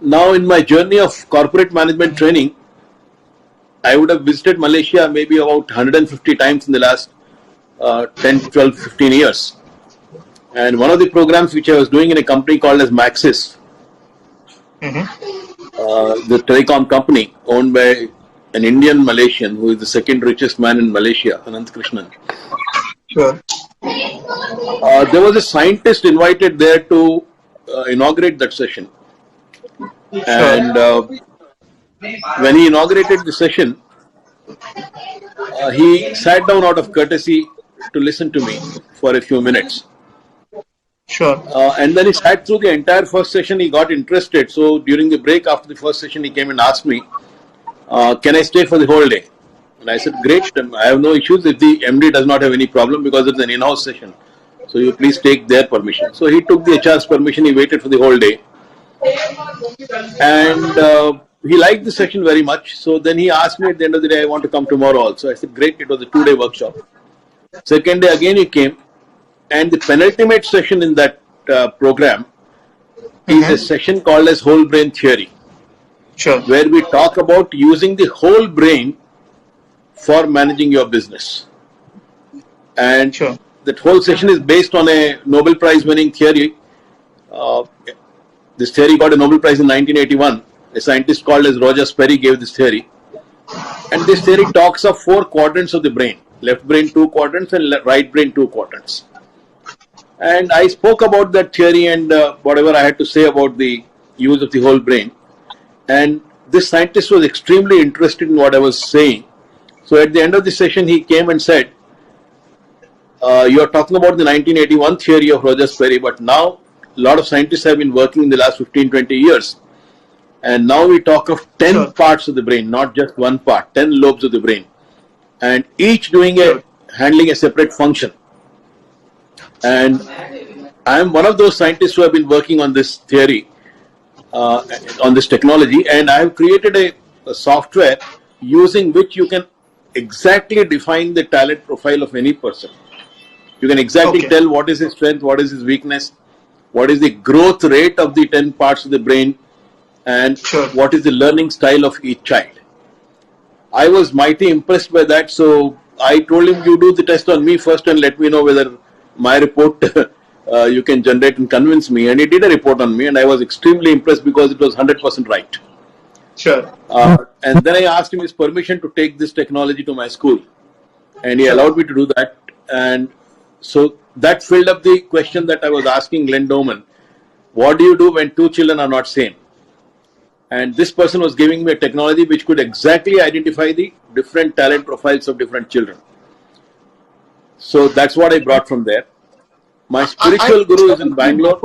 now in my journey of corporate management training, I would have visited Malaysia maybe about 150 times in the last 10, 12, 15 years. And one of the programs which I was doing in a company called as Maxis, the telecom company owned by an Indian Malaysian who is the second richest man in Malaysia, Anant Krishnan. Sure. There was a scientist invited there to inaugurate that session. And when he inaugurated the session, he sat down out of courtesy to listen to me for a few minutes. Sure. And then he sat through the entire first session. He got interested. So during the break after the first session, he came and asked me, can I stay for the whole day? And I said, great, I have no issues if the MD does not have any problem because it's an in-house session. So you please take their permission. So he took the HR's permission. He waited for the whole day. And he liked the session very much. So then he asked me at the end of the day, I want to come tomorrow also. I said, great, it was a 2-day workshop. Second day again he came. And the penultimate session in that program is a session called as whole brain theory. Sure. Where we talk about using the whole brain for managing your business. And Sure. that whole session is based on a Nobel Prize winning theory. This theory got a Nobel Prize in 1981. A scientist called as Roger Sperry gave this theory. And this theory talks of 4 quadrants of the brain. Left brain 2 quadrants and right brain 2 quadrants. And I spoke about that theory and whatever I had to say about the use of the whole brain. And this scientist was extremely interested in what I was saying. So at the end of the session, he came and said, you are talking about the 1981 theory of Roger Sperry, but now a lot of scientists have been working in the last 15-20 years. And now we talk of 10 parts of the brain, not just one part, 10 lobes of the brain. And each handling a separate function. And I am one of those scientists who have been working on this theory, on this technology, and I have created a software using which you can exactly define the talent profile of any person. You can exactly tell what is his strength, what is his weakness, what is the growth rate of the 10 parts of the brain, and what is the learning style of each child. I was mighty impressed by that, so I told him, you do the test on me first and let me know whether my report you can generate and convince me. And he did a report on me and I was extremely impressed because it was 100% right. Sure. And then I asked him his permission to take this technology to my school. And he allowed me to do that. And so that filled up the question that I was asking Glenn Doman. What do you do when 2 children are not same? And this person was giving me a technology which could exactly identify the different talent profiles of different children. So that's what I brought from there. My spiritual guru is in Bangalore.